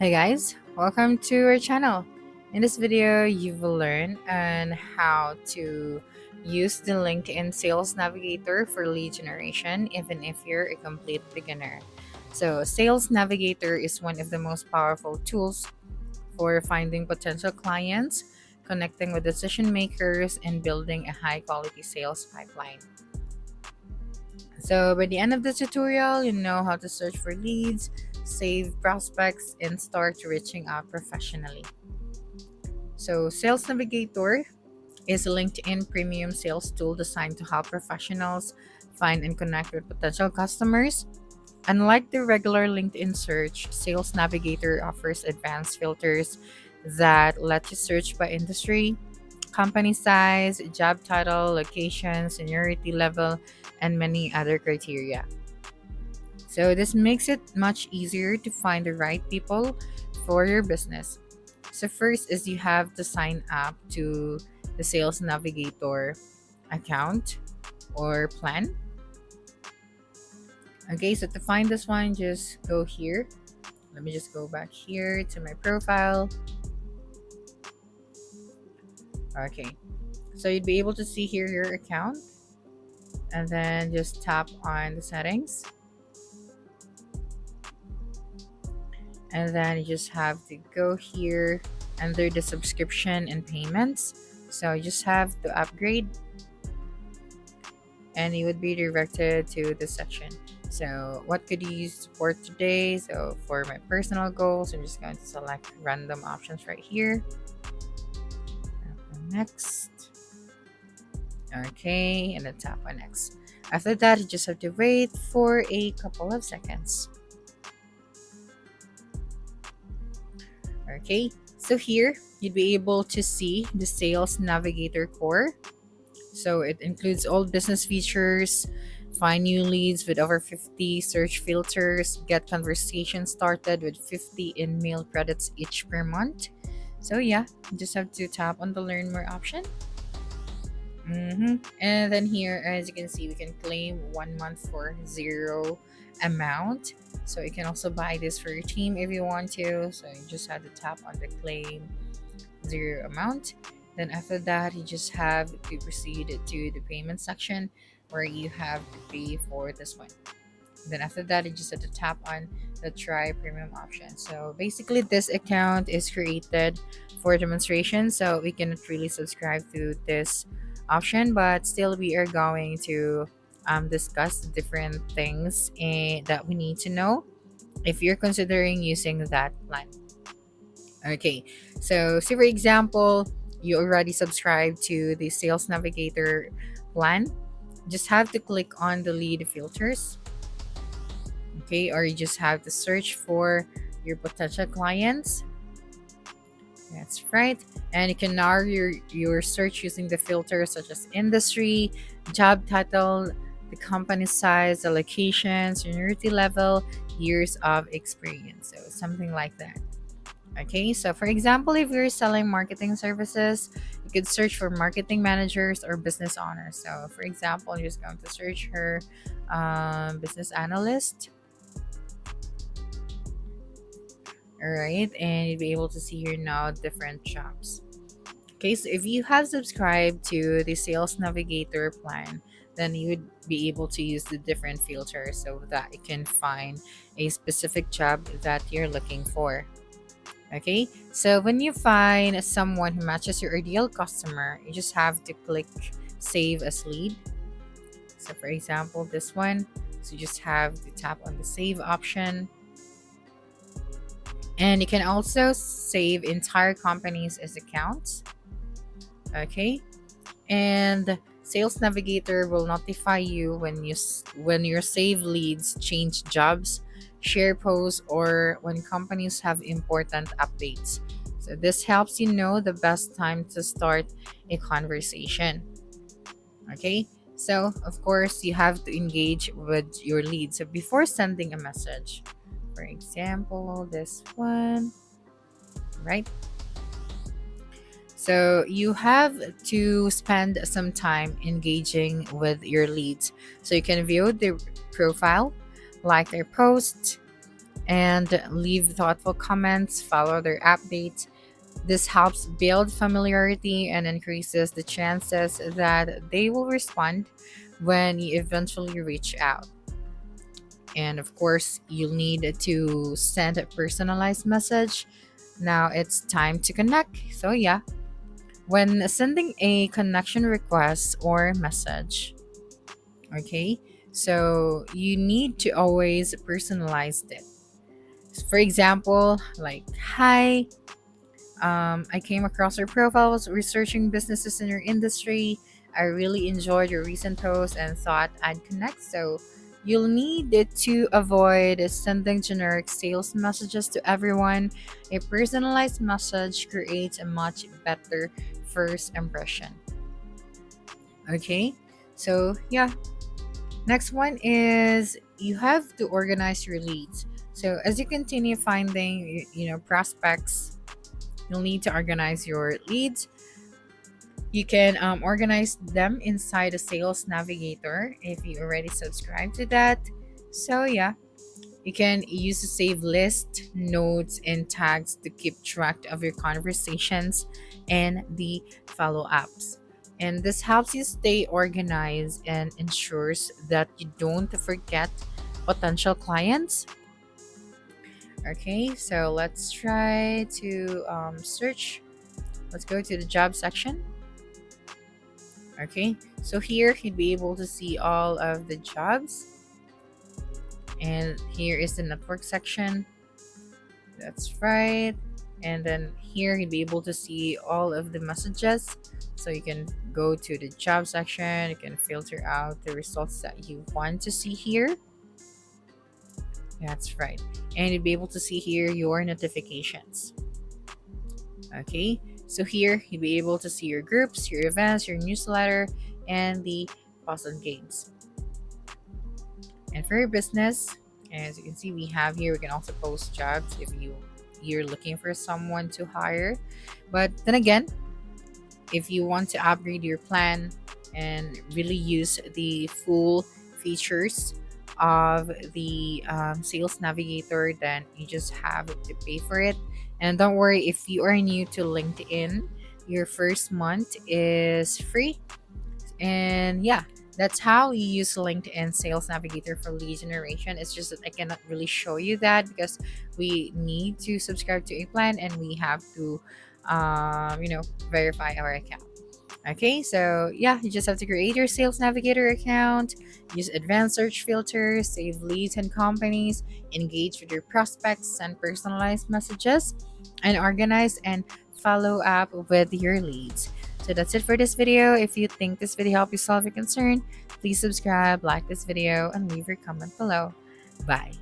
Hey guys, welcome to our channel. In this video, you will learn on how to use the LinkedIn Sales Navigator for lead generation, even if you're a complete beginner. So, Sales Navigator is one of the most powerful tools for finding potential clients, connecting with decision makers, and building a high quality sales pipeline. So by the end of the tutorial, you know how to search for leads, save prospects, and start reaching out professionally. So Sales Navigator is a LinkedIn premium sales tool designed to help professionals find and connect with potential customers. Unlike the regular LinkedIn search, Sales Navigator offers advanced filters that let you search by industry, company size, job title, location, seniority level, and many other criteria. So this makes it much easier to find the right people for your business. So first is you have to sign up to the Sales Navigator account or plan. Okay, so to find this one, just go here. Let me just go back here to my profile. Okay, so you'd be able to see here your account and then just tap on the settings. And then you just have to go here under the subscription and payments. So you just have to upgrade and you would be directed to this section. So what could you support today? So for my personal goals, I'm just going to select random options right here. Next. Okay, and then tap on next. After that, you just have to wait for a couple of seconds. Okay, so here you'd be able to see the Sales Navigator core. So it includes all business features, find new leads with over 50 search filters, get conversation started with 50 InMail credits each per month. So yeah, you just have to tap on the learn more option. And then here, as you can see, we can claim 1 month for zero amount. So you can also buy this for your team if you want to. So you just have to tap on the claim zero amount. Then after that, you just have to proceed to the payment section where you have to pay for this one. Then after that, you just have to tap on the try premium option. So basically, this account is created for demonstration, so we cannot really subscribe to this option, but still we are going to discuss the different things that we need to know if you're considering using that plan. Okay, so say for example, you already subscribed to the Sales Navigator plan. Just have to click on the lead filters. Okay, or you just have to search for your potential clients. That's right. And you can narrow your search using the filters such as industry, job title, the company size, the location, seniority level, years of experience. So something like that. Okay, so for example, if you're selling marketing services, you could search for marketing managers or business owners. So for example, you're just going to search her business analyst. All right, and you'll be able to see here now different jobs. Okay, so if you have subscribed to the Sales Navigator plan, then you would be able to use the different filters so that you can find a specific job that you're looking for. Okay, so when you find someone who matches your ideal customer, you just have to click save as lead. So for example, this one, so you just have to tap on the save option. And you can also save entire companies as accounts. Okay, and Sales Navigator will notify you when your saved leads change jobs, share posts, or when companies have important updates. So this helps you know the best time to start a conversation. Okay, so of course you have to engage with your leads. So before sending a message, for example, this one, right? So you have to spend some time engaging with your leads. So you can view their profile, like their posts, and leave thoughtful comments, follow their updates. This helps build familiarity and increases the chances that they will respond when you eventually reach out. And of course, you'll need to send a personalized message. Now it's time to connect. So, yeah, when sending a connection request or message, okay, so you need to always personalize it. For example, like, hi, I came across your profiles researching businesses in your industry. I really enjoyed your recent post and thought I'd connect. So you'll need it to avoid sending generic sales messages to everyone. A personalized message creates a much better first impression. Okay, so yeah. Next one is you have to organize your leads. So as you continue finding, prospects, you'll need to organize your leads. You can organize them inside a sales navigator if you already subscribe to that. So yeah, you can use a save list, notes, and tags to keep track of your conversations and the follow ups. And this helps you stay organized and ensures that you don't forget potential clients. Okay, so let's try to search. Let's go to the job section. Okay, so here you'd be able to see all of the jobs, and here is the network section. That's right. And then here you'd be able to see all of the messages. So you can go to the job section, you can filter out the results that you want to see here. That's right. And you'd be able to see here your notifications. Okay, so here you'll be able to see your groups, your events, your newsletter, and the Boston games. And for your business, as you can see, we have here, we can also post jobs if you're looking for someone to hire. But then again, if you want to upgrade your plan and really use the full features of the sales navigator, then you just have to pay for it. And don't worry, if you are new to LinkedIn, your first month is free. And yeah, that's how you use LinkedIn Sales Navigator for lead generation. It's just that I cannot really show you that because we need to subscribe to a plan and we have to, verify our account. Okay, so yeah, you just have to create your Sales Navigator account, use advanced search filters, save leads and companies, engage with your prospects, send personalized messages, and organize and follow up with your leads. So that's it for this video. If you think this video helped you solve your concern, please subscribe, like this video, and leave your comment below. Bye.